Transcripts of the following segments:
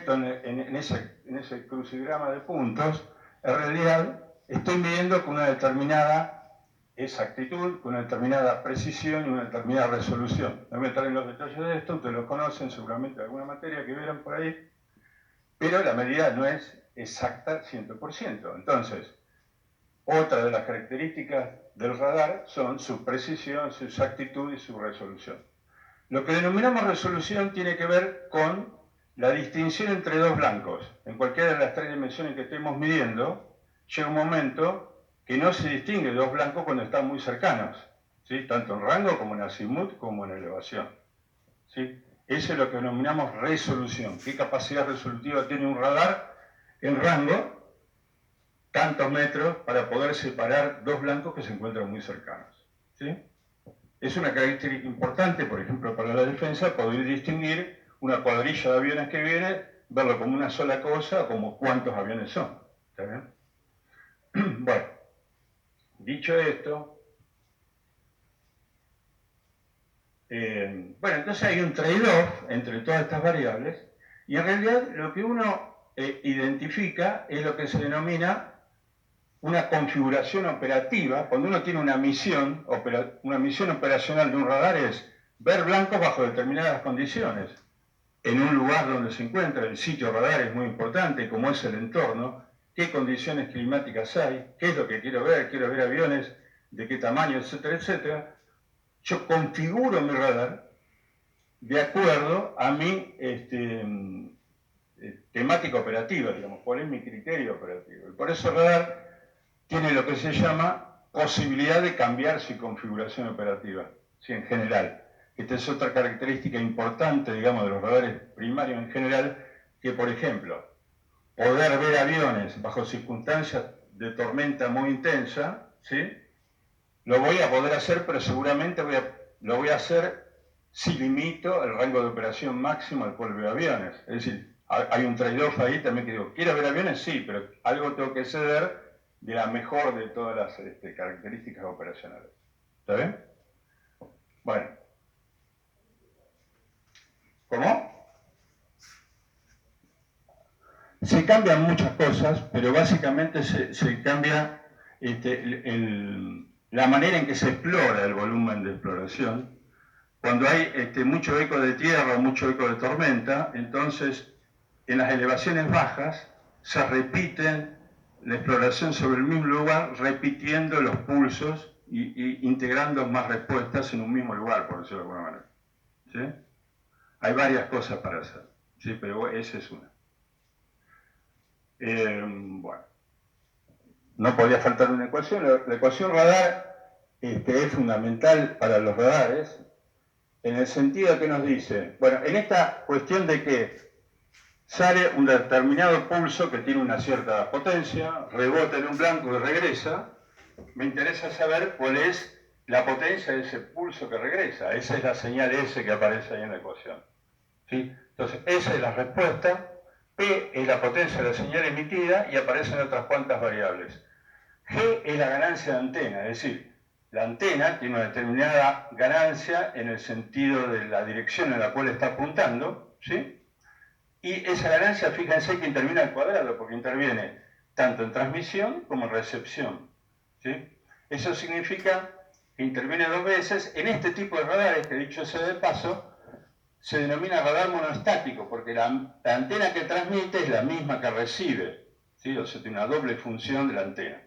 proyecto en ese crucigrama de puntos, en realidad estoy midiendo con una determinada exactitud, con una determinada precisión y una determinada resolución. No voy a entrar en los detalles de esto, ustedes lo conocen seguramente de alguna materia que vieron por ahí, pero la medida no es exacta 100%. Entonces, otra de las características del radar son su precisión, su exactitud y su resolución. Lo que denominamos resolución tiene que ver con la distinción entre dos blancos. En cualquiera de las tres dimensiones que estemos midiendo, llega un momento que no se distingue dos blancos cuando están muy cercanos, ¿sí? Tanto en rango como en azimut como en elevación, ¿sí? Eso es lo que denominamos resolución. ¿Qué capacidad resolutiva tiene un radar en rango? Tantos metros para poder separar dos blancos que se encuentran muy cercanos, ¿sí? Es una característica importante, por ejemplo, para la defensa, poder distinguir una cuadrilla de aviones que viene, verlo como una sola cosa o como cuántos aviones son. ¿Está bien? Bueno, dicho esto, bueno, entonces hay un trade-off entre todas estas variables y en realidad lo que uno identifica es lo que se denomina una configuración operativa. Cuando uno tiene una misión operacional de un radar es ver blancos bajo determinadas condiciones. En un lugar donde se encuentra, el sitio radar es muy importante, como es el entorno, qué condiciones climáticas hay, qué es lo que quiero ver aviones, de qué tamaño, etcétera, etcétera. Yo configuro mi radar de acuerdo a mi temática operativa, digamos, cuál es mi criterio operativo. Y por eso el radar tiene lo que se llama posibilidad de cambiar su configuración operativa, ¿sí? En general. Esta es otra característica importante, digamos, de los radares primarios en general, que, por ejemplo, poder ver aviones bajo circunstancias de tormenta muy intensa, ¿sí? Lo voy a poder hacer, pero seguramente lo voy a hacer si limito el rango de operación máximo al cual veo aviones. Es decir, hay un trade-off ahí también que digo, ¿quiero ver aviones? Sí, pero algo tengo que ceder de la mejor de todas las características operacionales. ¿Está bien? Bueno. ¿Cómo? Se cambian muchas cosas, pero básicamente se cambia la manera en que se explora el volumen de exploración. Cuando hay mucho eco de tierra, mucho eco de tormenta, entonces en las elevaciones bajas se repiten la exploración sobre el mismo lugar, repitiendo los pulsos y integrando más respuestas en un mismo lugar, por decirlo de alguna manera. ¿Sí? Hay varias cosas para hacer, ¿sí? Pero esa es una. Bueno, no podía faltar una ecuación. La ecuación radar es fundamental para los radares, en el sentido que nos dice, bueno, en esta cuestión de que sale un determinado pulso que tiene una cierta potencia, rebota en un blanco y regresa, me interesa saber cuál es la potencia de ese pulso que regresa. Esa es la señal S que aparece ahí en la ecuación, ¿sí? Entonces, esa es la respuesta, P es la potencia de la señal emitida y aparecen otras cuantas variables. G es la ganancia de antena, es decir, la antena tiene una determinada ganancia en el sentido de la dirección en la cual está apuntando, ¿sí? Y esa ganancia, fíjense que interviene al cuadrado, porque interviene tanto en transmisión como en recepción, ¿sí? Eso significa que interviene dos veces. En este tipo de radares, que dicho sea de paso, se denomina radar monoestático, porque la antena que transmite es la misma que recibe, ¿sí? O sea, tiene una doble función de la antena.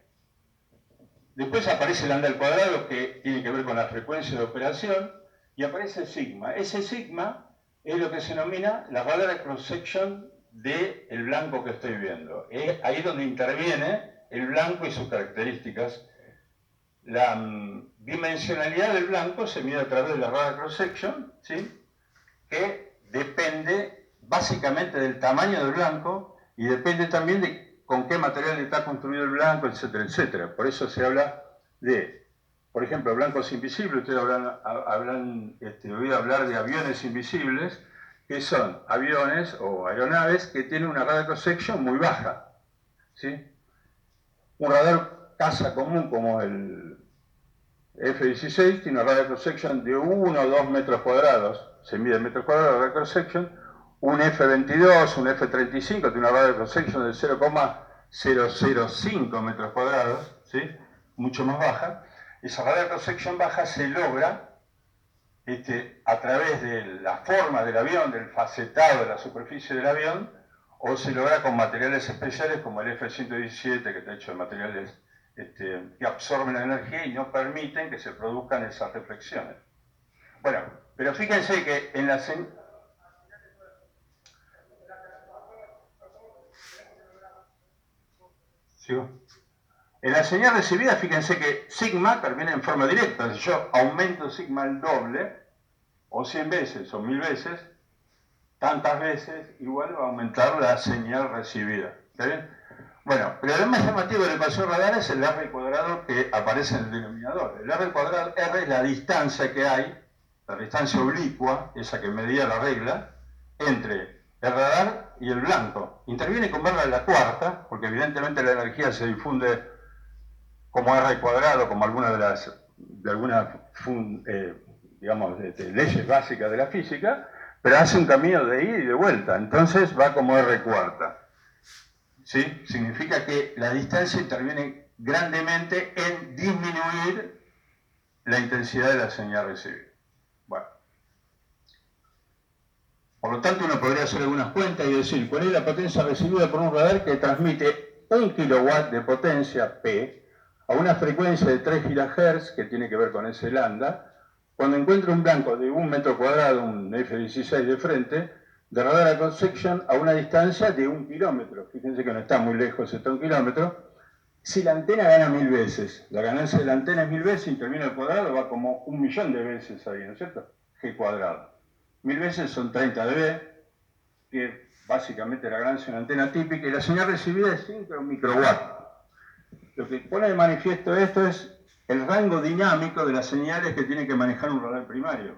Después aparece el lambda al cuadrado, que tiene que ver con la frecuencia de operación, y aparece sigma. Ese sigma es lo que se denomina la radar cross-section del blanco que estoy viendo. Es ahí donde interviene el blanco y sus características. La dimensionalidad del blanco se mide a través de la radar cross-section, ¿sí? Que depende básicamente del tamaño del blanco y depende también de con qué material está construido el blanco, etcétera, etcétera. Por eso se habla de, por ejemplo, blancos invisibles. Ustedes habrán oído hablar de aviones invisibles, que son aviones o aeronaves que tienen una radar cross-section muy baja, ¿sí? Un radar caza común como el F-16 tiene una radar cross-section de 1 o 2 metros cuadrados, se mide en metros cuadrados la radar cross-section. un F22, un F35 tiene una radio cross section de 0,005 metros cuadrados, ¿sí? Mucho más baja. Esa radio cross section baja se logra a través de la forma del avión, del facetado de la superficie del avión, o se logra con materiales especiales como el F-117, que está hecho de materiales que absorben la energía y no permiten que se produzcan esas reflexiones. Bueno, pero fíjense que en la En la señal recibida, fíjense que sigma termina en forma directa. Si yo aumento sigma al doble, o 100 veces, o 1000 veces, tantas veces, igual va a aumentar la señal recibida. ¿Está bien? Bueno, pero lo más llamativo de la ecuación radar es el R cuadrado que aparece en el denominador. El R cuadrado, R es la distancia que hay, la distancia oblicua, esa que medía la regla, entre el radar y el blanco. Interviene con verla en la cuarta, porque evidentemente la energía se difunde como R cuadrado, como alguna de las digamos, leyes básicas de la física, pero hace un camino de ida y de vuelta, entonces va como R cuarta. ¿Sí? Significa que la distancia interviene grandemente en disminuir la intensidad de la señal recibida. Bueno. Por lo tanto, uno podría hacer algunas cuentas y decir cuál es la potencia recibida por un radar que transmite 1 kilowatt de potencia P a una frecuencia de 3 GHz, que tiene que ver con ese lambda, cuando encuentra un blanco de 1 metro cuadrado, un F-16 de frente, de radar a cross section a una distancia de 1 kilómetro. Fíjense que no está muy lejos, está a 1 kilómetro. Si la antena gana 1000 veces, la ganancia de la antena es 1000 veces, interviene al cuadrado, va como 1.000.000 de veces ahí, ¿no es cierto? G cuadrado. 1000 veces son 30 dB, que básicamente la ganancia de una antena típica, y la señal recibida es 5 microwatt. Lo que pone de manifiesto esto es el rango dinámico de las señales que tiene que manejar un radar primario.